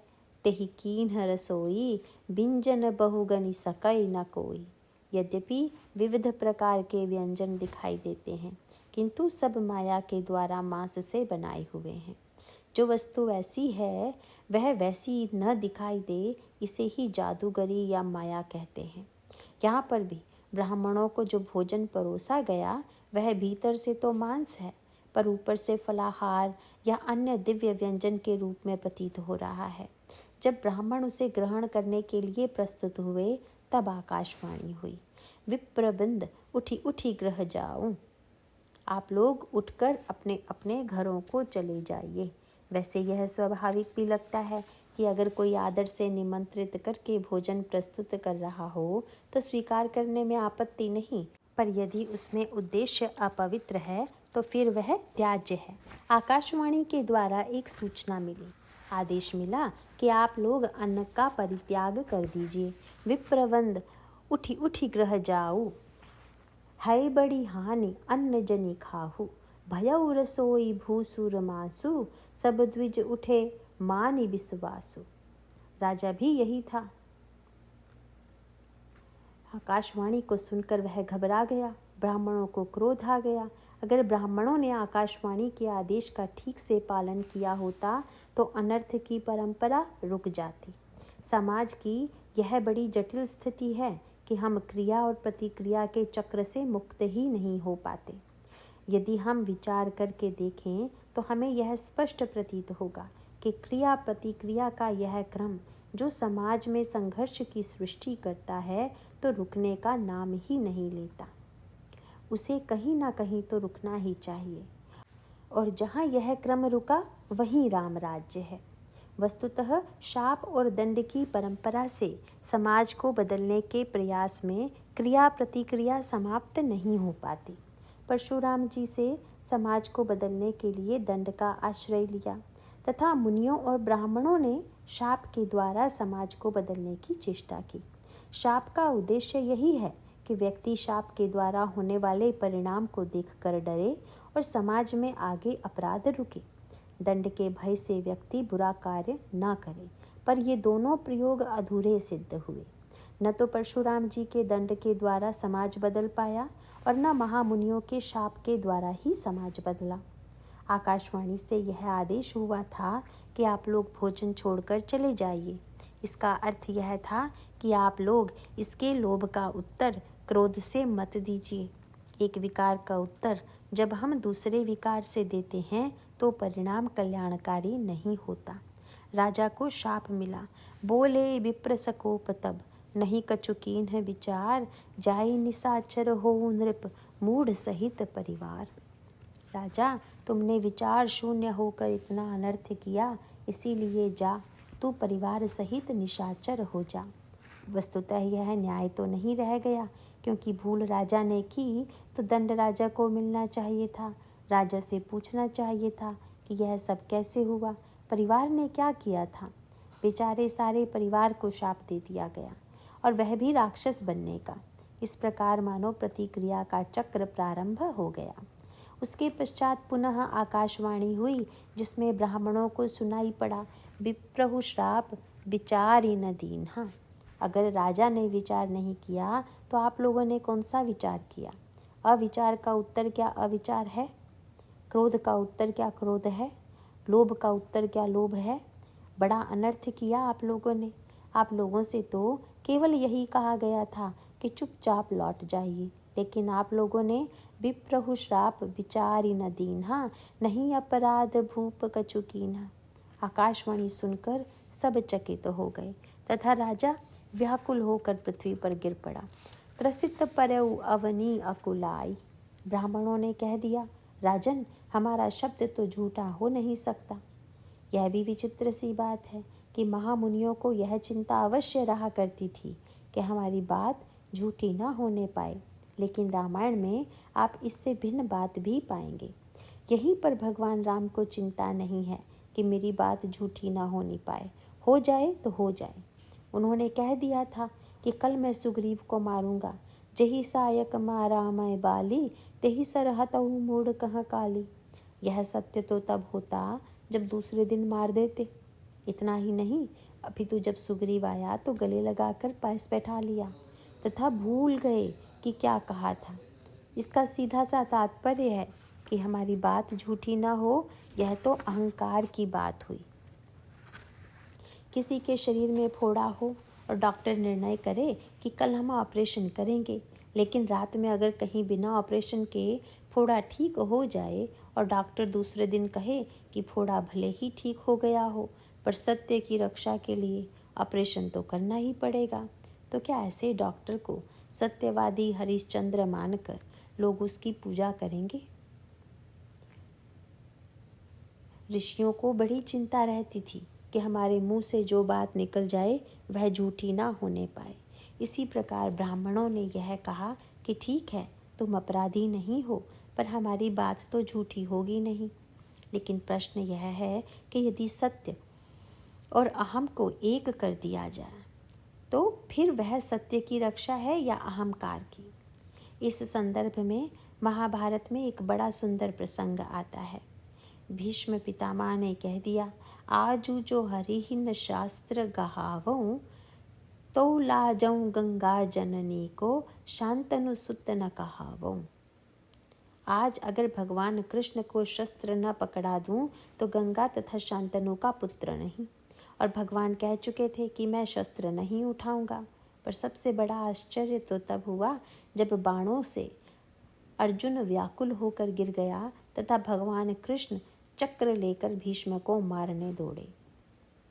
तेहि कीन्ह रसोई, व्यंजन बहुगनि सकै न कोई। यद्यपि विविध प्रकार के व्यंजन दिखाई देते हैं, किंतु सब माया के द्वारा मांस से बनाए हुए हैं। जो वस्तु ऐसी है वह वैसी न दिखाई दे, इसे ही जादूगरी या माया कहते हैं। यहाँ पर भी ब्राह्मणों को जो भोजन परोसा गया वह भीतर से तो मांस है, पर ऊपर से फलाहार या अन्य दिव्य व्यंजन के रूप में प्रतीत हो रहा है। जब ब्राह्मण उसे ग्रहण करने के लिए प्रस्तुत हुए तब आकाशवाणी हुई, विप्रबिंद उठी उठी ग्रह जाऊं। आप लोग उठकर अपने अपने घरों को चले जाइए। वैसे यह स्वाभाविक भी लगता है कि अगर कोई आदर से निमंत्रित करके भोजन प्रस्तुत कर रहा हो तो स्वीकार करने में आपत्ति नहीं, पर यदि उसमें उद्देश्य अपवित्र है तो फिर वह त्याज्य है। आकाशवाणी के द्वारा एक सूचना मिली, आदेश मिला कि आप लोग अन्न का परित्याग कर दीजिए। विप्रवंद उठी उठी ग्रह जाऊ, है बड़ी हानि अन्न जनि खाहु। भयउ रसोई भूसुर मासु, सब द्विज उठे मानि विश्वासु। राजा भी यही था। आकाशवाणी को सुनकर वह घबरा गया, ब्राह्मणों को क्रोध आ गया। अगर ब्राह्मणों ने आकाशवाणी के आदेश का ठीक से पालन किया होता तो अनर्थ की परंपरा रुक जाती। समाज की यह बड़ी जटिल स्थिति है कि हम क्रिया और प्रतिक्रिया के चक्र से मुक्त ही नहीं हो पाते। यदि हम विचार करके देखें तो हमें यह स्पष्ट प्रतीत होगा कि क्रिया प्रतिक्रिया का यह क्रम जो समाज में संघर्ष की सृष्टि करता है तो रुकने का नाम ही नहीं लेता। उसे कहीं ना कहीं तो रुकना ही चाहिए, और जहाँ यह क्रम रुका वहीं राम राज्य है। वस्तुतः शाप और दंड की परंपरा से समाज को बदलने के प्रयास में क्रिया प्रतिक्रिया समाप्त नहीं हो पाती। परशुराम जी से समाज को बदलने के लिए दंड का आश्रय लिया तथा मुनियों और ब्राह्मणों ने शाप के द्वारा समाज को बदलने की चेष्टा की। शाप का उद्देश्य यही है कि व्यक्ति शाप के द्वारा होने वाले परिणाम को देखकर डरे और समाज में आगे अपराध रुके। दंड के भय से व्यक्ति बुरा कार्य न करे, पर ये दोनों प्रयोग अधूरे सिद्ध हुए। न तो परशुराम जी के दंड के द्वारा समाज बदल पाया और न महामुनियों के शाप के द्वारा ही समाज बदला। आकाशवाणी से यह आदेश हुआ था कि आप लोग भोजन छोड़कर चले जाइए। इसका अर्थ यह था कि आप लोग इसके लोभ का उत्तर क्रोध से मत दीजिए। एक विकार का उत्तर जब हम दूसरे विकार से देते हैं तो परिणाम कल्याणकारी नहीं होता। राजा को शाप मिला, बोले विप्र सकोप तब, नहीं कछुकीन्ह विचार, जाई निशाचर हो नृप मूढ़ सहित परिवार। राजा, तुमने विचार शून्य होकर इतना अनर्थ किया, इसीलिए जा, तू परिवार सहित निशाचर हो जा। वस्तुतः यह न्याय तो नहीं रह गया, क्योंकि भूल राजा ने की तो दंड राजा को मिलना चाहिए था। राजा से पूछना चाहिए था कि यह सब कैसे हुआ, परिवार ने क्या किया था। बेचारे सारे परिवार को शाप दे दिया गया, और वह भी राक्षस बनने का। इस प्रकार मानव प्रतिक्रिया का चक्र प्रारंभ हो गया। उसके पश्चात पुनः आकाशवाणी हुई, जिसमें ब्राह्मणों को सुनाई पड़ा, विप्रहु श्राप विचारि न दीन्हा। अगर राजा ने विचार नहीं किया तो आप लोगों ने कौन सा विचार किया? अविचार का उत्तर क्या अविचार है? क्रोध का उत्तर क्या क्रोध है? लोभ का उत्तर क्या लोभ है? बड़ा अनर्थ किया आप लोगों ने। आप लोगों से तो केवल यही कहा गया था कि चुपचाप लौट जाइए, लेकिन आप लोगों ने विप्रहु श्राप विचारि न दीन्हा, नहीं अपराध भूप कछु कीन्हा। आकाशवाणी सुनकर सब चकित हो गए तथा राजा व्याकुल होकर पृथ्वी पर गिर पड़ा। त्रसित परऊ अवनी अकुलाई। ब्राह्मणों ने कह दिया, राजन, हमारा शब्द तो झूठा हो नहीं सकता। यह भी विचित्र सी बात है कि महामुनियों को यह चिंता अवश्य रहा करती थी कि हमारी बात झूठी न होने पाए, लेकिन रामायण में आप इससे भिन्न बात भी पाएंगे। यहीं पर भगवान राम को चिंता नहीं है कि मेरी बात झूठी ना होनी पाए, हो जाए तो हो जाए। उन्होंने कह दिया था कि कल मैं सुग्रीव को मारूंगा, जही सायक मारा मैं बाली, तेही सरहतऊ मूढ़ कहाँ काली। यह सत्य तो तब होता जब दूसरे दिन मार देते। इतना ही नहीं, अभी तो जब सुग्रीव आया तो गले लगाकर पास बैठा लिया तथा भूल गए कि क्या कहा था। इसका सीधा सा तात्पर्य है कि हमारी बात झूठी ना हो, यह तो अहंकार की बात हुई। किसी के शरीर में फोड़ा हो और डॉक्टर निर्णय करे कि कल हम ऑपरेशन करेंगे, लेकिन रात में अगर कहीं बिना ऑपरेशन के फोड़ा ठीक हो जाए और डॉक्टर दूसरे दिन कहे कि फोड़ा भले ही ठीक हो गया हो, पर सत्य की रक्षा के लिए ऑपरेशन तो करना ही पड़ेगा, तो क्या ऐसे डॉक्टर को सत्यवादी हरिश्चंद्र मानकर लोग उसकी पूजा करेंगे? ऋषियों को बड़ी चिंता रहती थी कि हमारे मुंह से जो बात निकल जाए वह झूठी ना होने पाए। इसी प्रकार ब्राह्मणों ने यह कहा कि ठीक है, तुम अपराधी नहीं हो, पर हमारी बात तो झूठी होगी नहीं। लेकिन प्रश्न यह है कि यदि सत्य और अहम को एक कर दिया जाए तो फिर वह सत्य की रक्षा है या अहंकार की? इस संदर्भ में महाभारत में एक बड़ा सुंदर प्रसंग आता है। भीष्म पितामह ने कह दिया, आजू जो हरिहिन शास्त्र गहावऊं, तो लाजऊं गंगा जननी को शांतनु सुत न कहावऊं। आज अगर भगवान कृष्ण को शस्त्र न पकड़ा दूं तो गंगा तथा शांतनु का पुत्र नहीं। और भगवान कह चुके थे कि मैं शस्त्र नहीं उठाऊंगा। पर सबसे बड़ा आश्चर्य तो तब हुआ जब बाणों से अर्जुन व्याकुल होकर गिर गया तथा भगवान कृष्ण चक्र लेकर भीष्म को मारने दौड़े।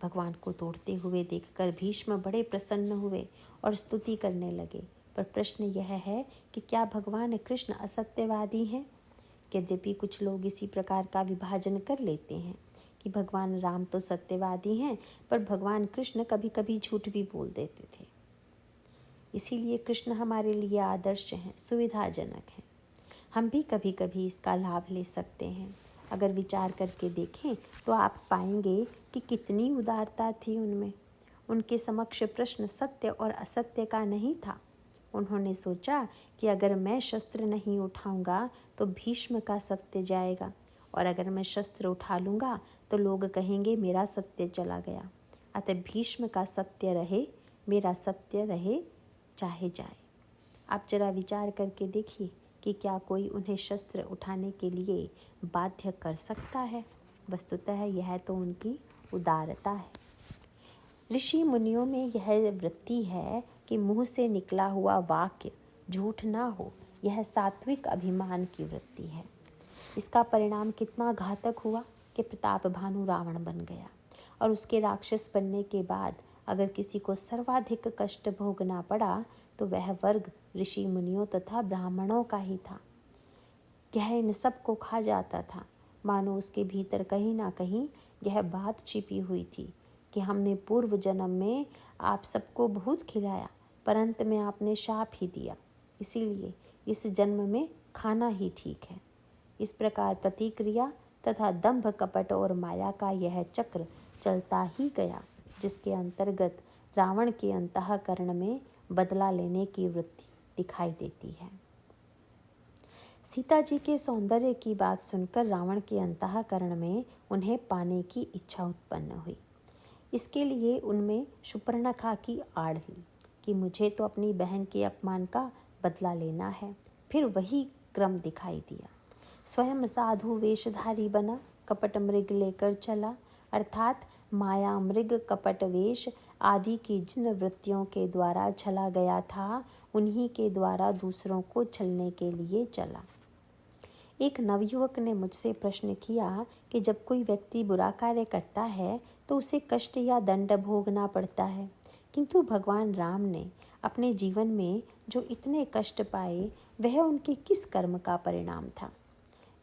भगवान को तोड़ते हुए देखकर भीष्म बड़े प्रसन्न हुए और स्तुति करने लगे। पर प्रश्न यह है कि क्या भगवान कृष्ण असत्यवादी हैं? यद्यपि कुछ लोग इसी प्रकार का विभाजन कर लेते हैं कि भगवान राम तो सत्यवादी हैं, पर भगवान कृष्ण कभी कभी झूठ भी बोल देते थे। इसीलिए कृष्ण हमारे लिए आदर्श हैं, सुविधाजनक हैं। हम भी कभी कभी इसका लाभ ले सकते हैं। अगर विचार करके देखें तो आप पाएंगे कि कितनी उदारता थी उनमें। उनके समक्ष प्रश्न सत्य और असत्य का नहीं था। उन्होंने सोचा कि अगर मैं शस्त्र नहीं उठाऊंगा तो भीष्म का सत्य जाएगा, और अगर मैं शस्त्र उठा लूँगा तो लोग कहेंगे मेरा सत्य चला गया। अतः भीष्म का सत्य रहे, मेरा सत्य रहे, चाहे जाए। आप जरा विचार करके देखिए कि क्या कोई उन्हें शस्त्र उठाने के लिए बाध्य कर सकता है? वस्तुतः यह तो उनकी उदारता है। ऋषि मुनियों में यह वृत्ति है कि मुंह से निकला हुआ वाक्य झूठ ना हो, यह सात्विक अभिमान की वृत्ति है। इसका परिणाम कितना घातक हुआ कि प्रताप भानु रावण बन गया, और उसके राक्षस बनने के बाद अगर किसी को सर्वाधिक कष्ट भोगना पड़ा तो वह वर्ग ऋषि मुनियों तथा ब्राह्मणों का ही था। यह इन सब को खा जाता था, मानो उसके भीतर कहीं ना कहीं यह बात छिपी हुई थी कि हमने पूर्व जन्म में आप सबको बहुत खिलाया, पर अंत में आपने शाप ही दिया, इसीलिए इस जन्म में खाना ही ठीक है। इस प्रकार प्रतिक्रिया तथा दंभ कपट और माया का यह चक्र चलता ही गया, जिसके अंतर्गत रावण के अंतःकरण में बदला लेने की वृत्ति दिखाई देती है। सीता जी के सौंदर्य की बात सुनकर रावण के अंतःकरण में उन्हें पाने की इच्छा उत्पन्न हुई। इसके लिए उनमें शूर्पणखा की आड़ ली कि मुझे तो अपनी बहन के अपमान का बदला लेना है। फिर वही क्रम दिखाई दिया। स्वयं साधु वेशधारी बना, कपट मृग लेकर चला, अर्थात माया मृग कपट वेश आदि की जिन वृत्तियों के द्वारा छला गया था, उन्हीं के द्वारा दूसरों को छलने के लिए चला। एक नवयुवक ने मुझसे प्रश्न किया कि जब कोई व्यक्ति बुरा कार्य करता है तो उसे कष्ट या दंड भोगना पड़ता है, किंतु भगवान राम ने अपने जीवन में जो इतने कष्ट पाए वह उनके किस कर्म का परिणाम था?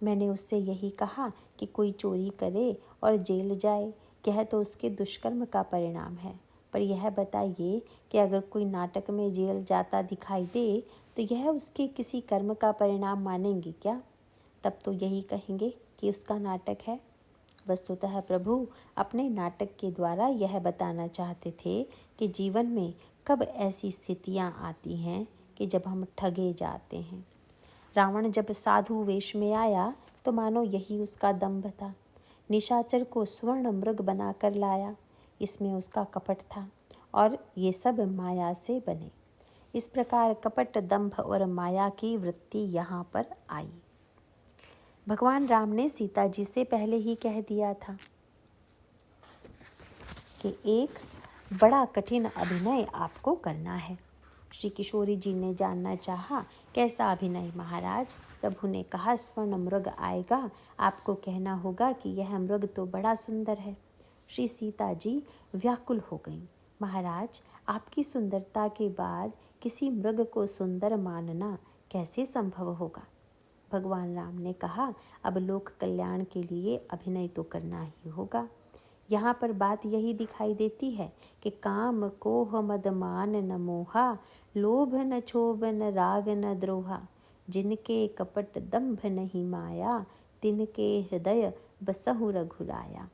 मैंने उससे यही कहा कि कोई चोरी करे और जेल जाए, यह तो उसके दुष्कर्म का परिणाम है। पर यह बताइए कि अगर कोई नाटक में जेल जाता दिखाई दे तो यह उसके किसी कर्म का परिणाम मानेंगे क्या? तब तो यही कहेंगे कि उसका नाटक है। वस्तुतः प्रभु अपने नाटक के द्वारा यह बताना चाहते थे कि जीवन में कब ऐसी स्थितियां आती हैं कि जब हम ठगे जाते हैं। रावण जब साधु वेश में आया तो मानो यही उसका दंभ था। निशाचर को स्वर्ण मृग बनाकर लाया, इसमें उसका कपट था, और ये सब माया से बने। इस प्रकार कपट, दंभ और माया की वृत्ति यहाँ पर आई। भगवान राम ने सीता जी से पहले ही कह दिया था कि एक बड़ा कठिन अभिनय आपको करना है। श्री किशोरी जी ने जानना चाहा, कैसा अभिनय महाराज? प्रभु ने कहा, स्वर्ण मृग आएगा, आपको कहना होगा कि यह मृग तो बड़ा सुंदर है। श्री सीता जी व्याकुल हो गईं। महाराज, आपकी सुंदरता के बाद किसी मृग को सुंदर मानना कैसे संभव होगा? भगवान राम ने कहा, अब लोक कल्याण के लिए अभिनय तो करना ही होगा। यहाँ पर बात यही दिखाई देती है कि काम कोह मद मान न मोहा, लोभ न क्षोभ न राग न द्रोहा, जिनके कपट दंभ नहीं माया, तिनके हृदय बसहु रघुराया।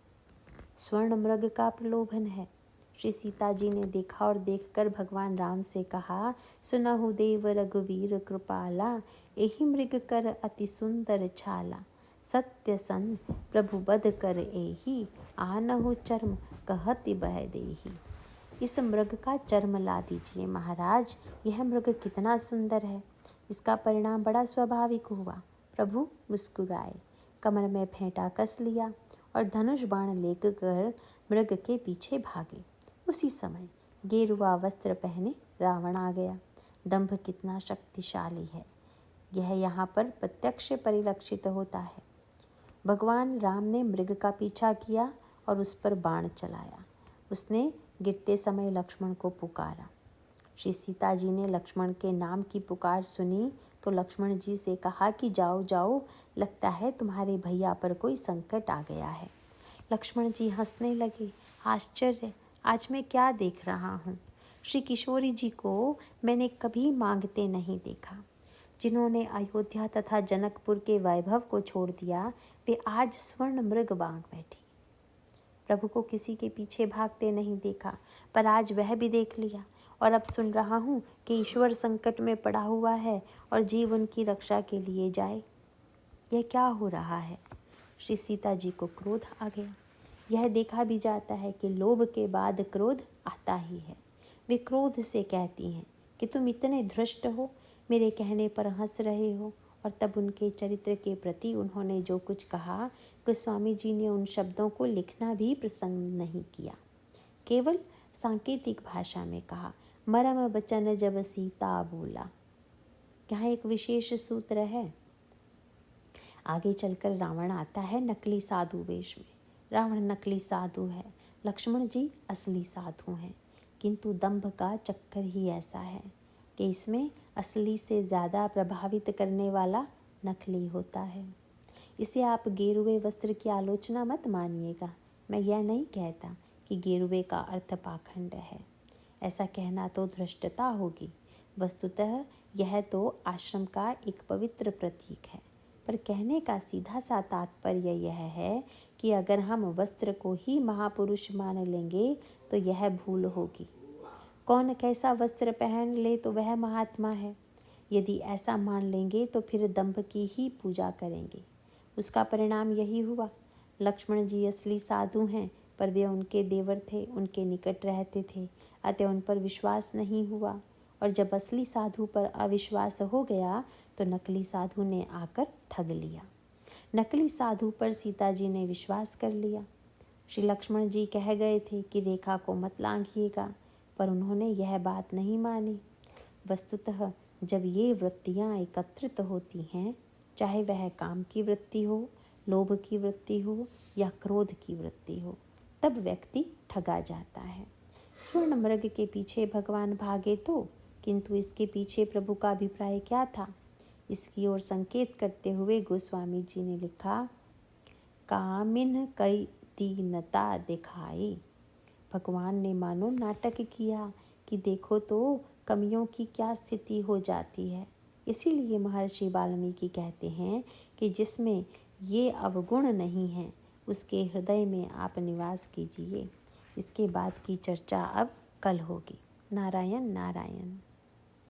स्वर्ण मृग का प्रलोभन है। श्री सीता जी ने देखा और देखकर भगवान राम से कहा, सुनहु देव रघुवीर कृपाला, एहि मृग कर अति सुंदर छाला, सत्य संत प्रभु बध कर एहि, आनहु चर्म कहति बह देहि। इस मृग का चर्म ला दीजिए महाराज, यह मृग कितना सुंदर है। इसका परिणाम बड़ा स्वाभाविक हुआ। प्रभु मुस्कुराए, कमर में फेंटा कस लिया और धनुष बाण लेकर मृग के पीछे भागे। उसी समय गेरुआ वस्त्र पहने रावण आ गया। दंभ कितना शक्तिशाली है, यह यहाँ पर प्रत्यक्ष परिलक्षित होता है। भगवान राम ने मृग का पीछा किया और उस पर बाण चलाया। उसने गिरते समय लक्ष्मण को पुकारा। श्री सीता जी ने लक्ष्मण के नाम की पुकार सुनी तो लक्ष्मण जी से कहा कि जाओ जाओ, लगता है तुम्हारे भैया पर कोई संकट आ गया है। लक्ष्मण जी हंसने लगे। आश्चर्य, आज मैं क्या देख रहा हूँ? श्री किशोरी जी को मैंने कभी मांगते नहीं देखा। जिन्होंने अयोध्या तथा जनकपुर के वैभव को छोड़ दिया, वे आज स्वर्ण मृग मांग बैठी। प्रभु को किसी के पीछे भागते नहीं देखा, पर आज वह भी देख लिया और अब सुन रहा हूँ कि ईश्वर संकट में पड़ा हुआ है और जीव उनकी रक्षा के लिए जाए। यह क्या हो रहा है? श्री सीता जी को क्रोध आ गया। यह देखा भी जाता है कि लोभ के बाद क्रोध आता ही है। वे क्रोध से कहती हैं कि तुम इतने धृष्ट हो, मेरे कहने पर हंस रहे हो। और तब उनके चरित्र के प्रति उन्होंने जो कुछ कहा, गोस्वामी जी ने उन शब्दों को लिखना भी प्रसंग नहीं किया, केवल सांकेतिक भाषा में कहा, मरम बचन जब सीता बोला। यहाँ एक विशेष सूत्र है। आगे चलकर रावण आता है नकली साधु वेश में। रावण नकली साधु है, लक्ष्मण जी असली साधु हैं, किंतु दंभ का चक्कर ही ऐसा है कि इसमें असली से ज़्यादा प्रभावित करने वाला नकली होता है। इसे आप गेरुए वस्त्र की आलोचना मत मानिएगा। मैं यह नहीं कहता कि गेरुए का अर्थ पाखंड है, ऐसा कहना तो धृष्टता होगी। वस्तुतः यह तो आश्रम का एक पवित्र प्रतीक है, पर कहने का सीधा सा तात्पर्य यह है कि अगर हम वस्त्र को ही महापुरुष मान लेंगे तो यह भूल होगी। कौन कैसा वस्त्र पहन ले तो वह महात्मा है। यदि ऐसा मान लेंगे तो फिर दंभ की ही पूजा करेंगे। उसका परिणाम यही हुआ। लक्ष्मण जी असली साधु हैं, पर वे उनके देवर थे, उनके निकट रहते थे, अतः उन पर विश्वास नहीं हुआ। और जब असली साधु पर अविश्वास हो गया तो नकली साधु ने आकर ठग लिया। नकली साधु पर सीता जी ने विश्वास कर लिया। श्री लक्ष्मण जी कह गए थे कि रेखा को मत लांघिएगा, पर उन्होंने यह बात नहीं मानी। वस्तुतः जब ये वृत्तियाँ एकत्रित होती हैं, चाहे वह काम की वृत्ति हो, लोभ की वृत्ति हो या क्रोध की वृत्ति हो, तब व्यक्ति ठगा जाता है। स्वर्ण मृग के पीछे भगवान भागे तो, किंतु इसके पीछे प्रभु का अभिप्राय क्या था, इसकी ओर संकेत करते हुए गोस्वामी जी ने लिखा, कामिन कई दीनता दिखाई। भगवान ने मानो नाटक किया कि देखो तो कमियों की क्या स्थिति हो जाती है। इसीलिए महर्षि वाल्मीकि कहते हैं कि जिसमें ये अवगुण नहीं है उसके हृदय में आप निवास कीजिए। इसके बाद की चर्चा अब कल होगी। नारायण नारायण।